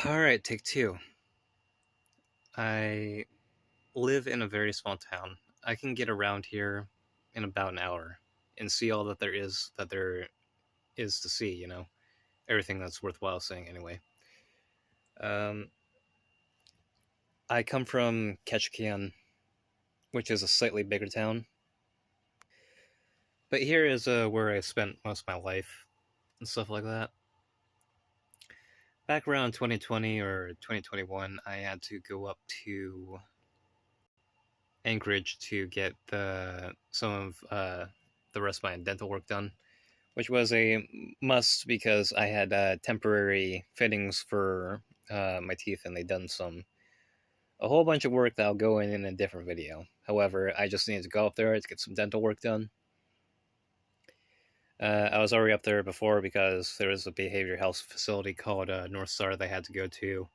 Alright, take two. I live in a very small town. I can get around here in about an hour and see all that there is to see, Everything that's worthwhile seeing anyway. Um, I come from Ketchikan, which is a slightly bigger town. But here is where I spent most of my life and stuff like that. Back around 2020 or 2021, I had to go up to Anchorage to get some of the rest of my dental work done, which was a must because I had temporary fittings for my teeth, and they'd done a whole bunch of work that I'll go in a different video. However, I just needed to go up there to get some dental work done. I was already up there before because there was a behavioral health facility called North Star they had to go to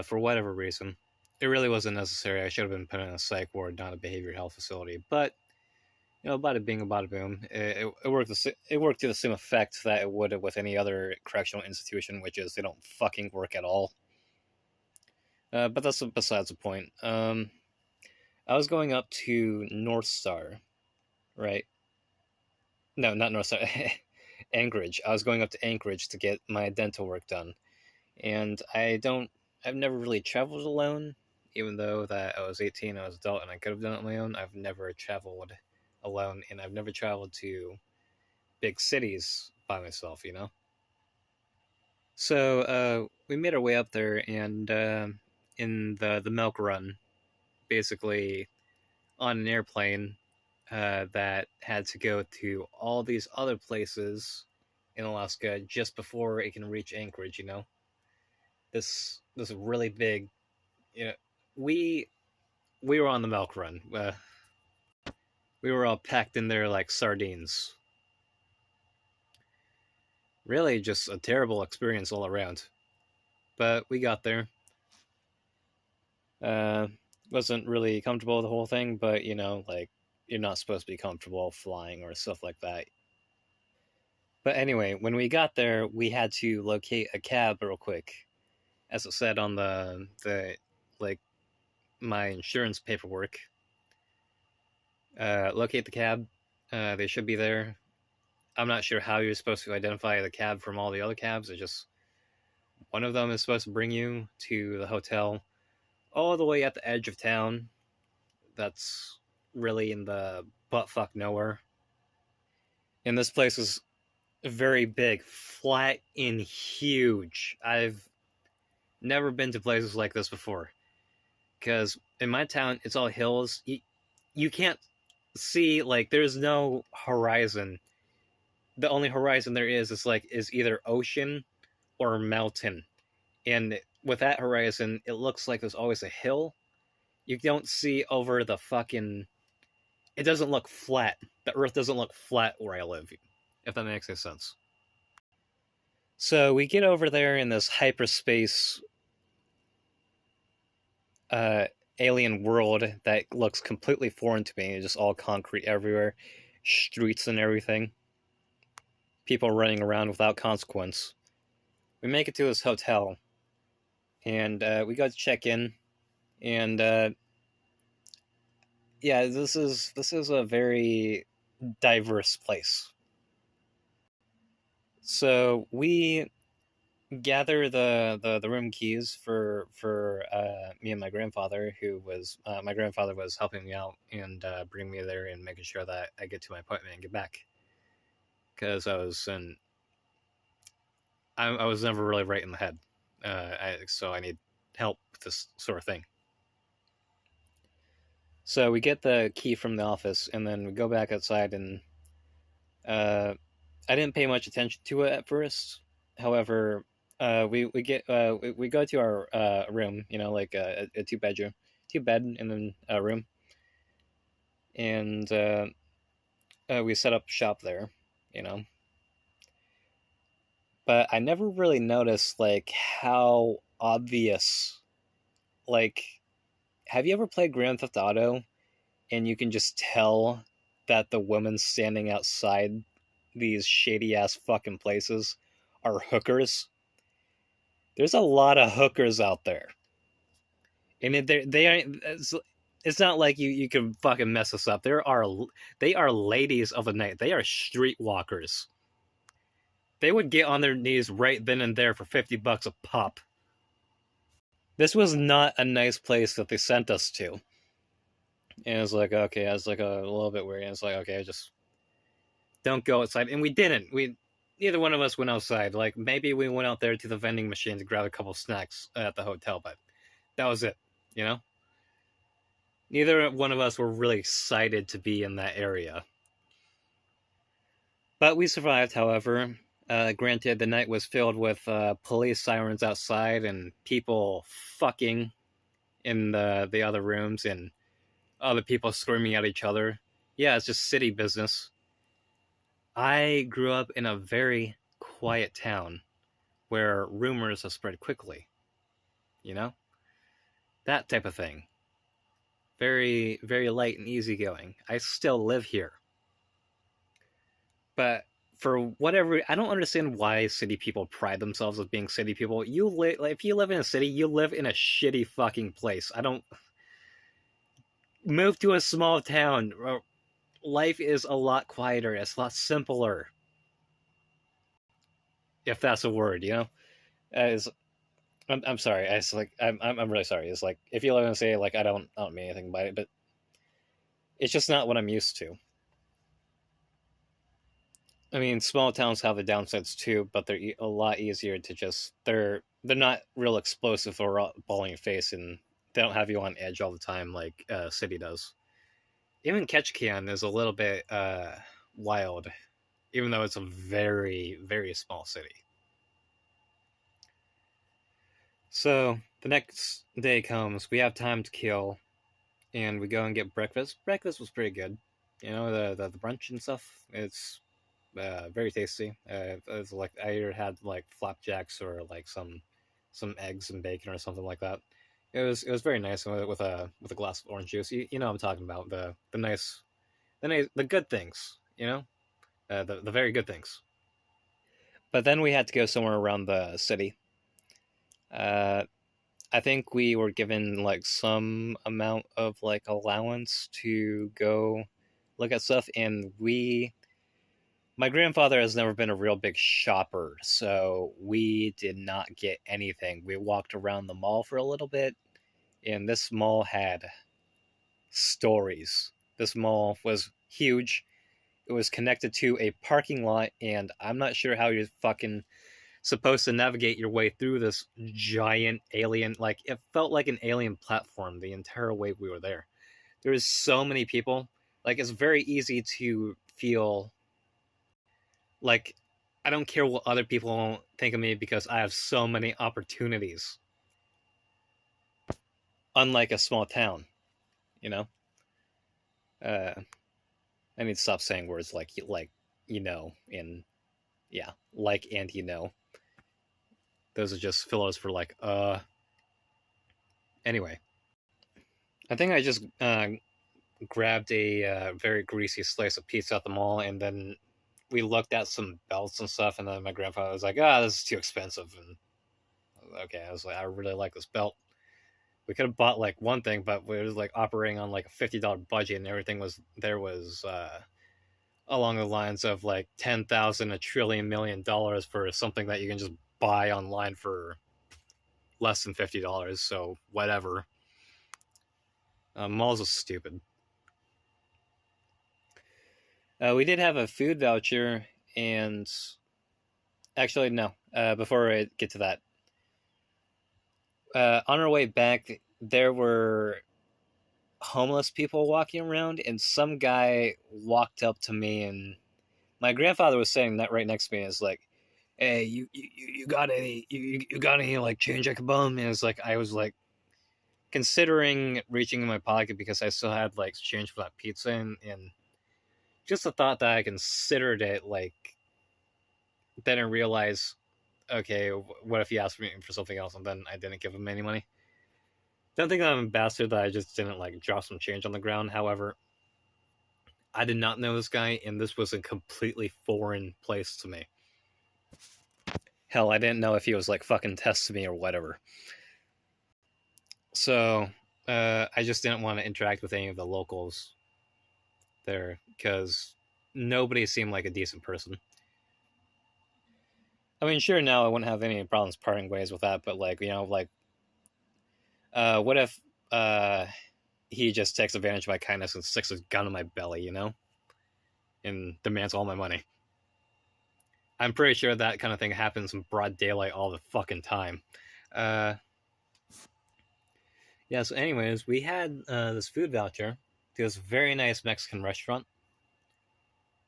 for whatever reason. It really wasn't necessary. I should have been put in a psych ward, not a behavioral health facility. But bada bing, bada boom. It worked. It worked to the same effect that it would with any other correctional institution, which is they don't fucking work at all. But that's besides the point. I was going up to North Star, right? No, not North Star. Anchorage. I was going up to Anchorage to get my dental work done, and I've never really traveled alone. Even though that I was 18, I was adult, and I could have done it on my own. I've never traveled alone, and I've never traveled to big cities by myself. So we made our way up there, and in the milk run, basically on an airplane that had to go to all these other places in Alaska just before it can reach Anchorage. This really big. You know, we we were on the milk run. We were all packed in there like sardines. Really, just a terrible experience all around. But we got there. Uh, wasn't really comfortable with the whole thing, but like you're not supposed to be comfortable flying or stuff like that. But anyway, when we got there, we had to locate a cab real quick, as it said on the like my insurance paperwork. Locate the cab. They should be there. I'm not sure how you're supposed to identify the cab from all the other cabs. It's just one of them is supposed to bring you to the hotel all the way at the edge of town. That's really in the buttfuck nowhere. And this place is very big, flat, and huge. I've never been to places like this before. Because in my town, it's all hills. You can't see, like, there's no horizon. The only horizon there is either ocean or mountain. And with that horizon, it looks like there's always a hill. You don't see over the fucking. It doesn't look flat. The earth doesn't look flat where I live, if that makes any sense. So we get over there in this hyperspace uh, alien world that looks completely foreign to me. It's just all concrete everywhere, streets and everything. People running around without consequence. We make it to this hotel, and we go to check in, and yeah, this is a very diverse place. So we gather the room keys for me and my grandfather, who was my grandfather was helping me out and bring me there and making sure that I get to my appointment and get back, because I was never really right in the head, so I need help with this sort of thing. So we get the key from the office, and then we go back outside, and uh, I didn't pay much attention to it at first. However, we go to our room, like a two bed and then a room, and we set up shop there, you know. But I never really noticed like how obvious, like, have you ever played Grand Theft Auto and you can just tell that the women standing outside these shady ass fucking places are hookers? There's a lot of hookers out there, and they aren't. It's not like you can fucking mess us up. They are ladies of the night. They are streetwalkers. They would get on their knees right then and there for $50 a pop. This was not a nice place that they sent us to. And it's like, okay, I was like a little bit weird. And it's like, okay, just don't go outside. And we didn't. Neither one of us went outside. Like maybe we went out there to the vending machine to grab a couple snacks at the hotel, but that was it. You know, neither one of us were really excited to be in that area. But we survived, however. Granted, the night was filled with police sirens outside and people fucking in the other rooms and other people screaming at each other. Yeah, it's just city business. I grew up in a very quiet town where rumors have spread quickly. You know? That type of thing. Very, very light and easygoing. I still live here. But for whatever, I don't understand why city people pride themselves as being city people. Like, if you live in a city, you live in a shitty fucking place. I don't move to a small town. Life is a lot quieter. It's a lot simpler, if that's a word. You know, it's, I'm sorry. It's like I'm really sorry. It's like if you live in a city, like I don't mean anything by it, but it's just not what I'm used to. I mean, small towns have the downsides too, but they're a lot easier to just they're not real explosive or ball in your face, and they don't have you on edge all the time like city does. Even Ketchikan is a little bit wild, even though it's a very very small city. So the next day comes, we have time to kill, and we go and get breakfast. Breakfast was pretty good, you know, the brunch and stuff. It's very tasty. It's like I either had like flapjacks or like some eggs and bacon or something like that. It was very nice with a glass of orange juice. You know what I'm talking about, the good things. You know, the very good things. But then we had to go somewhere around the city. Uh, I think we were given like some amount of like allowance to go look at stuff, and my grandfather has never been a real big shopper, so we did not get anything. We walked around the mall for a little bit, and this mall had stories. This mall was huge. It was connected to a parking lot, and I'm not sure how you're fucking supposed to navigate your way through this giant alien. Like, it felt like an alien platform the entire way we were there. There was so many people. Like, it's very easy to feel like I don't care what other people think of me because I have so many opportunities. Unlike a small town, you know. Uh, I need to stop saying words like you know and yeah, like and you know. Those are just fillers for like Anyway, I think I just grabbed a very greasy slice of pizza at the mall, and then we looked at some belts and stuff, and then my grandfather was like, "Ah, this is too expensive." And okay, I was like, "I really like this belt." We could have bought like one thing, but we was like operating on like a $50 budget, and everything was along the lines of like 10,000, a trillion million dollars for something that you can just buy online for less than $50. So whatever. Malls are stupid. We did have a food voucher, and actually no. Before I get to that, on our way back, there were homeless people walking around, and some guy walked up to me, and my grandfather was sitting that right next to me. And it's like, "Hey, you got any you got any like change I could bum?" And it's like I was like considering reaching in my pocket because I still had like change for that pizza, and just the thought that I considered it, like, then I realized, okay, what if he asked me for something else and then I didn't give him any money? Don't think I'm a bastard that I just didn't like drop some change on the ground. However, I did not know this guy, and this was a completely foreign place to me. Hell, I didn't know if he was like fucking testing me or whatever. So I just didn't want to interact with any of the locals there because nobody seemed like a decent person. I mean, sure, now I wouldn't have any problems parting ways with that, but like, like, what if uh, he just takes advantage of my kindness and sticks his gun in my belly, and demands all my money? I'm pretty sure that kind of thing happens in broad daylight all the fucking time. Uh, yeah, so, anyways, we had this food voucher to this very nice Mexican restaurant.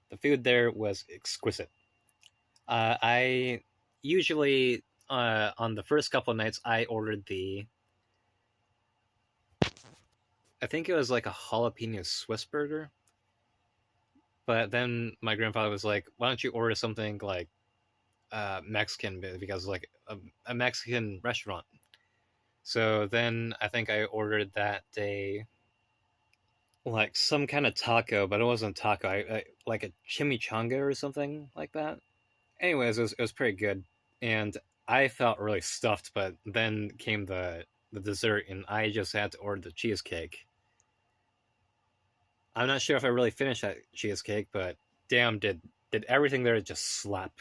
The food there was exquisite. I usually, on the first couple of nights, I ordered I think it was like a jalapeno Swiss burger. But then my grandfather was like, "Why don't you order something like Mexican because like a Mexican restaurant?" So then I think I ordered that day like some kind of taco, but it wasn't taco. Like a chimichanga or something like that. Anyways, it was pretty good, and I felt really stuffed. But then came the dessert, and I just had to order the cheesecake. I'm not sure if I really finished that cheesecake, but damn, did everything there just slap?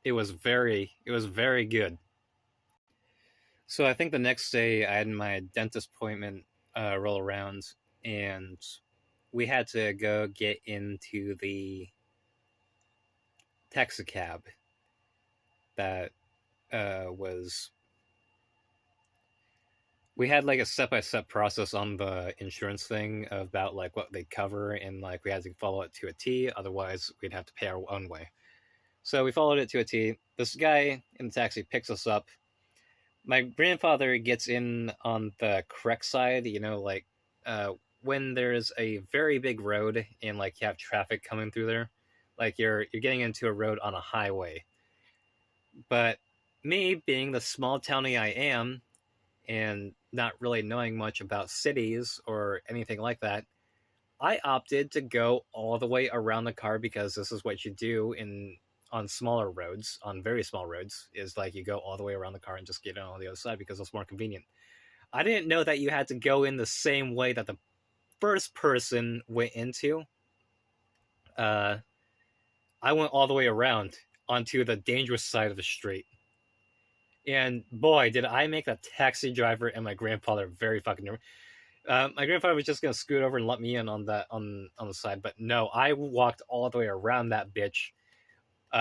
It was very good. So I think the next day I had my dentist appointment roll around, and we had to go get into the taxi cab that was. We had like a step by step process on the insurance thing about like what they cover, and like we had to follow it to a T. Otherwise, we'd have to pay our own way. So we followed it to a T. This guy in the taxi picks us up. My grandfather gets in on the correct side, like uh, when there's a very big road and like you have traffic coming through there, like you're getting into a road on a highway. But me being the small townie I am and not really knowing much about cities or anything like that, I opted to go all the way around the car because this is what you do in on smaller roads, on very small roads, is like you go all the way around the car and just get on the other side because it's more convenient. I didn't know that you had to go in the same way that the first person went into. Uh, I went all the way around onto the dangerous side of the street. And boy, did I make the taxi driver and my grandfather very fucking nervous. My grandfather was just gonna scoot over and let me in on that on the side, but no, I walked all the way around that bitch,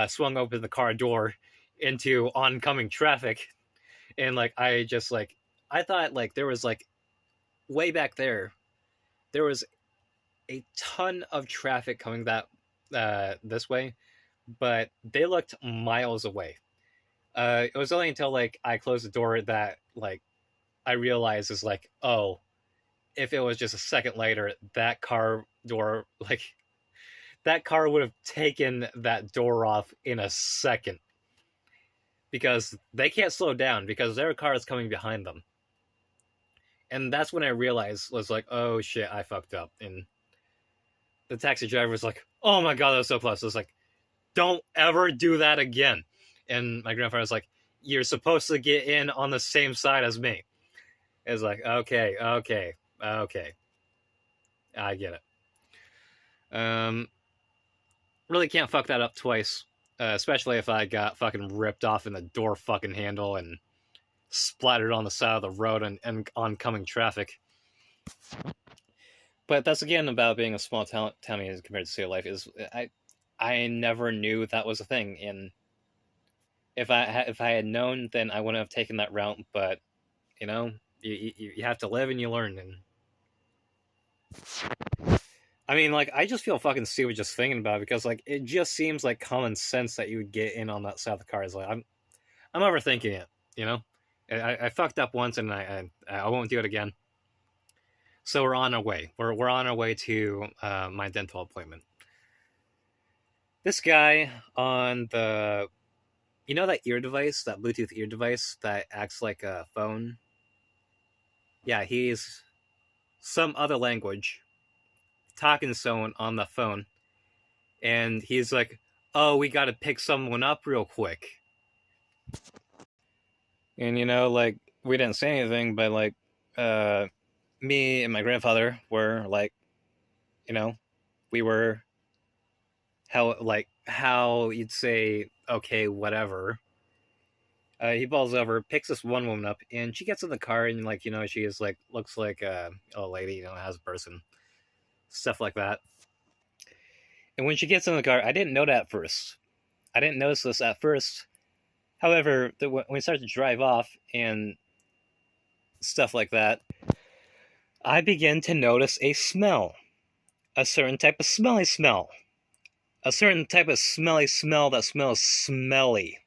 swung open the car door into oncoming traffic, and like I just like I thought like there was like way back there was a ton of traffic coming that this way, but they looked miles away. It was only until like I closed the door that like I realized is like, oh, if it was just a second later, that car door like that car would have taken that door off in a second because they can't slow down because their car is coming behind them. And that's when I realized was like, oh shit, I fucked up. And the taxi driver was like, oh my god, that was so close. I was like, don't ever do that again. And my grandfather was like, you're supposed to get in on the same side as me. It's like, okay, okay, okay, I get it. Really can't fuck that up twice, especially if I got fucking ripped off in the door fucking handle and splattered on the side of the road and oncoming traffic. But that's again about being a small town compared to city life. Is I never knew that was a thing, and if I had known, then I wouldn't have taken that route. But you know, you have to live and you learn. And I mean, like I just feel fucking stupid just thinking about it because like it just seems like common sense that you would get in on that side of the car. Is like I'm overthinking it. You know, I fucked up once and I won't do it again. So we're on our way. We're on our way to my dental appointment. This guy on the that ear device, that Bluetooth ear device that acts like a phone. Yeah, he's some other language talking to someone on the phone, and he's like, "Oh, we got to pick someone up real quick." And like we didn't say anything, but like uh, me and my grandfather were like, you know, we were how you'd say okay, whatever. He falls over, picks this one woman up, and she gets in the car, and like she is like looks like a lady, has a person, stuff like that. And when she gets in the car, I didn't know that at first. I didn't notice this at first. However, when we start to drive off and stuff like that, I begin to notice a smell, a certain type of smelly smell, a certain type of smelly smell that smells smelly.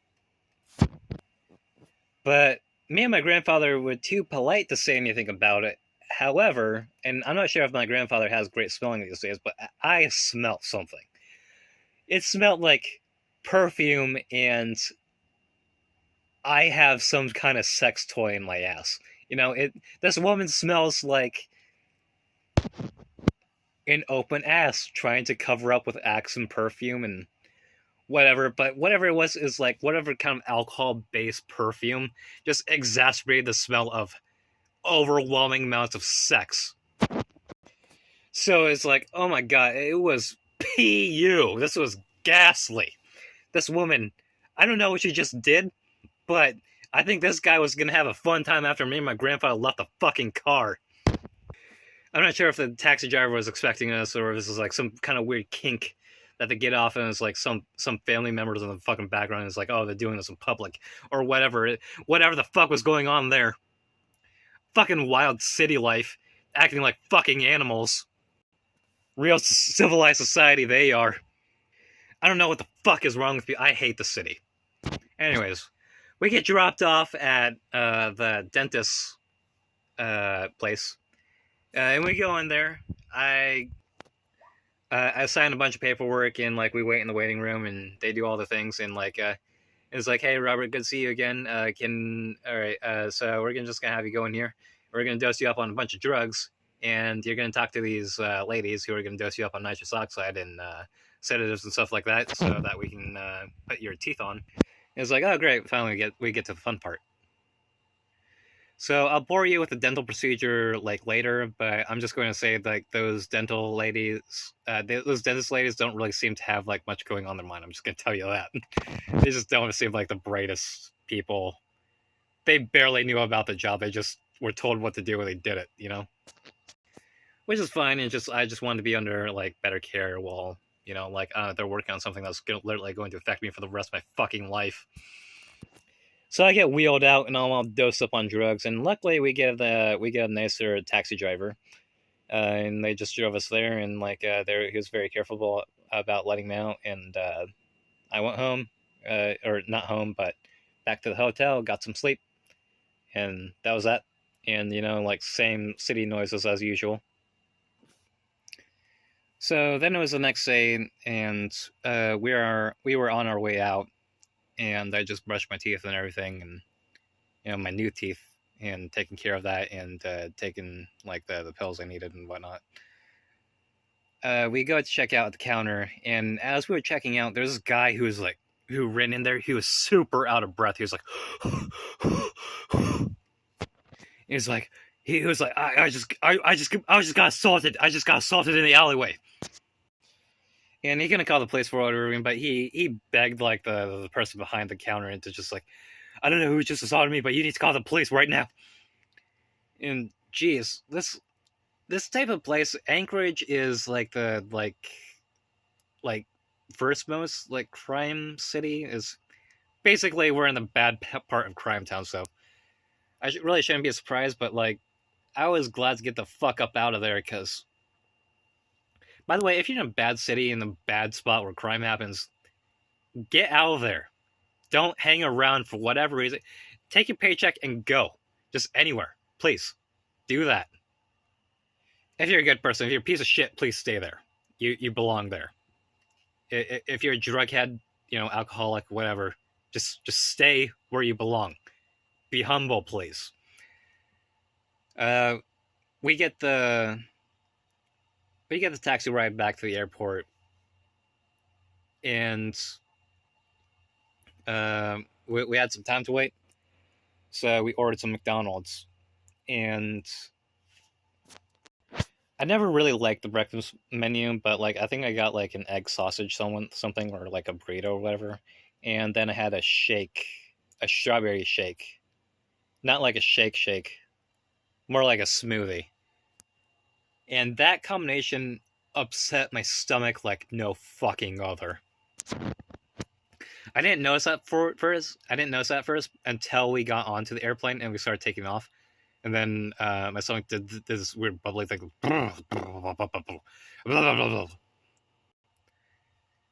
But me and my grandfather were too polite to say anything about it. However, and I'm not sure if my grandfather has great smelling these days, but I smelled something. It smelled like perfume, and I have some kind of sex toy in my ass. This woman smells like an open ass trying to cover up with Axe and perfume and whatever. But whatever it was is like whatever kind of alcohol based perfume just exacerbated the smell of overwhelming amounts of sex. So it's like, oh my god, it was PU. This was ghastly. This woman, I don't know what she just did, but I think this guy was gonna have a fun time after me and my grandfather left the fucking car. I'm not sure if the taxi driver was expecting us or if this is like some kind of weird kink that they get off and it's like some family members in the fucking background is like, oh, they're doing this in public or whatever the fuck was going on there. Fucking wild city life, acting like fucking animals. Real civilized society they are. I don't know what the fuck is wrong with you. I hate the city. Anyways, we get dropped off at the dentist's place, and we go in there. I sign a bunch of paperwork and like we wait in the waiting room and they do all the things and like it's like, hey Robert, good to see you again. Can all right, so we're just gonna have you go in here. We're gonna dose you up on a bunch of drugs and you're gonna talk to these ladies who are gonna dose you up on nitrous oxide and sedatives and stuff like that so that we can put your teeth on. And it's like, oh great, finally we get to the fun part. So I'll bore you with the dental procedure like later, but I'm just going to say like those dental ladies, those dentist ladies don't really seem to have like much going on in their mind. I'm just going to tell you that. They just don't seem like the brightest people. They barely knew about the job. They just were told what to do and they did it. Which is fine. And I just wanted to be under like better care while like they're working on something that's literally going to affect me for the rest of my fucking life. So I get wheeled out and I'm all dosed up on drugs, and luckily we get a nicer taxi driver, and they just drove us there, and like he was very careful about letting me out, and I went home, or not home, but back to the hotel, got some sleep, and that was that, and like same city noises as usual. So then it was the next day, and we were on our way out, and I just brushed my teeth and everything, and my new teeth, and taking care of that, and taking like the pills I needed and whatnot. We go to check out at the counter, and as we were checking out, there's this guy who ran in there. He was super out of breath. He was like, he was like, I just got assaulted. I just got assaulted in the alleyway. And he couldn't call the police for whatever, but he begged like the person behind the counter into just like, I don't know who just assaulted me, but you need to call the police right now. And geez, this type of place, Anchorage is like the like first most like crime city. Is basically we're in the bad part of crime town, so really shouldn't be a surprise. But like, I was glad to get the fuck up out of there because. By the way, if you're in a bad city in the bad spot where crime happens, get out of there. Don't hang around for whatever reason. Take your paycheck and go. Just anywhere. Please. Do that. If you're a good person, if you're a piece of shit, please stay there. You belong there. If you're a drug head, alcoholic, whatever, just stay where you belong. Be humble, please. We get the taxi ride back to the airport, and we had some time to wait. So we ordered some McDonald's, and I never really liked the breakfast menu, but like I think I got like an egg sausage something or like a burrito or whatever, and then I had a shake, a strawberry shake, not like a shake, more like a smoothie, and that combination upset my stomach like no fucking other. I didn't notice that first. I didn't notice that first until we got onto the airplane and we started taking off. And then my stomach did this weird bubbly thing.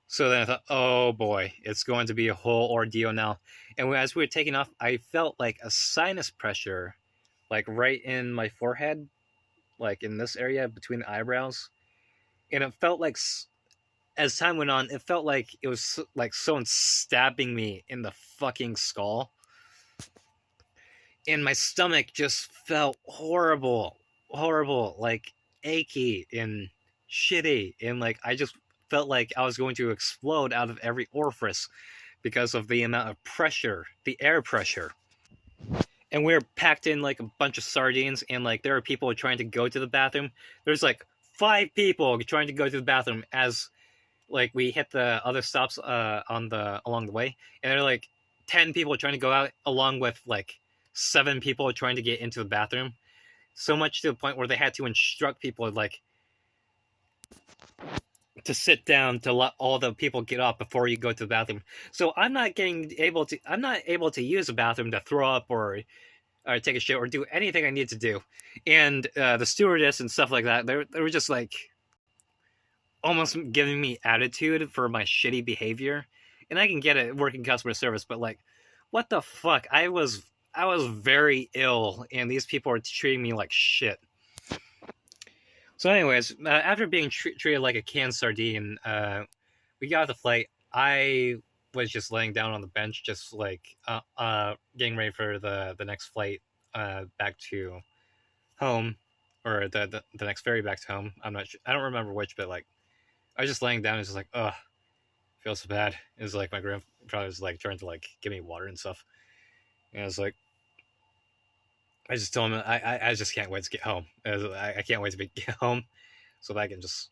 So then I thought, oh boy, it's going to be a whole ordeal now. And as we were taking off, I felt like a sinus pressure, like right in my forehead, like in this area between the eyebrows. And it felt like, as time went on, it felt like it was like someone stabbing me in the fucking skull. And my stomach just felt horrible, like achy and shitty, and like I just felt like I was going to explode out of every orifice because of the amount of pressure, the air pressure. And we were packed in like a bunch of sardines, and like there are people trying to go to the bathroom. There's like 5 people trying to go to the bathroom as like we hit the other stops along the way, and there are like 10 people trying to go out along with like 7 people trying to get into the bathroom. So much to the point where they had to instruct people like to sit down to let all the people get off before you go to the bathroom. So I'm not able to use the bathroom to throw up or take a shit or do anything I need to do. And the stewardess and stuff like that, they were just like almost giving me attitude for my shitty behavior. And I can get it working customer service, but like, what the fuck? I was very ill, and these people are treating me like shit. So, anyways, after being treated like a canned sardine, we got off the flight. I was just laying down on the bench, just like getting ready for the next flight back to home, or the next ferry back to home. I'm not sure. I don't remember which, but like I was just laying down and just like, ugh, feels so bad. It was like my grandfather was like trying to like give me water and stuff. And I was like, I just told him I just can't wait to get home. I can't wait to get home so that I can just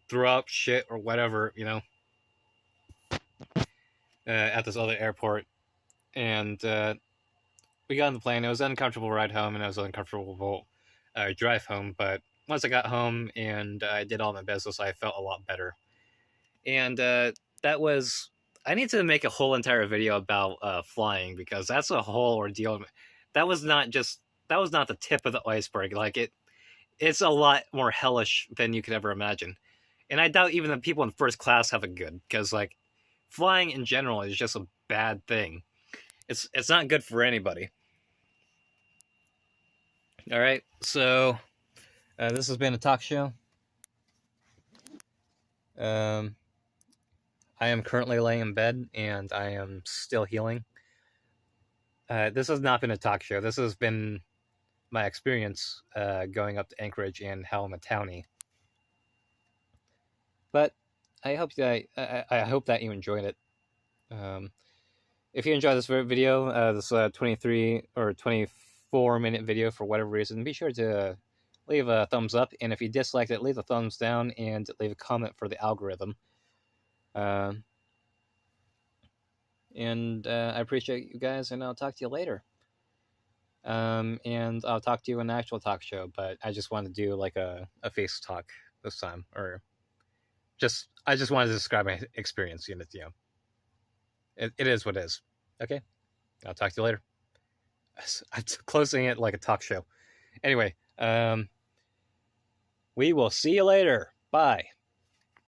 throw up shit or whatever, at this other airport. And we got on the plane. It was an uncomfortable ride home, and it was an uncomfortable drive home. But once I got home and I did all my business, I felt a lot better. And that was. I need to make a whole entire video about flying, because that's a whole ordeal. That was not the tip of the iceberg. Like it's a lot more hellish than you could ever imagine. And I doubt even the people in first class have it good, because like flying in general is just a bad thing. It's not good for anybody. All right, so this has been a talk show. I am currently laying in bed, and I am still healing. This has not been a talk show. This has been my experience going up to Anchorage and how I'm a townie. But I hope that I hope that you enjoyed it. If you enjoyed this video, this 23 or 24-minute video for whatever reason, be sure to leave a thumbs up. And if you disliked it, leave a thumbs down and leave a comment for the algorithm. And I appreciate you guys, and I'll talk to you later. And I'll talk to you in an actual talk show, but I just wanted to do like a face talk this time, or I just wanted to describe my experience. It is what it is. Okay, I'll talk to you later. I'm closing it like a talk show. Anyway, we will see you later. Bye.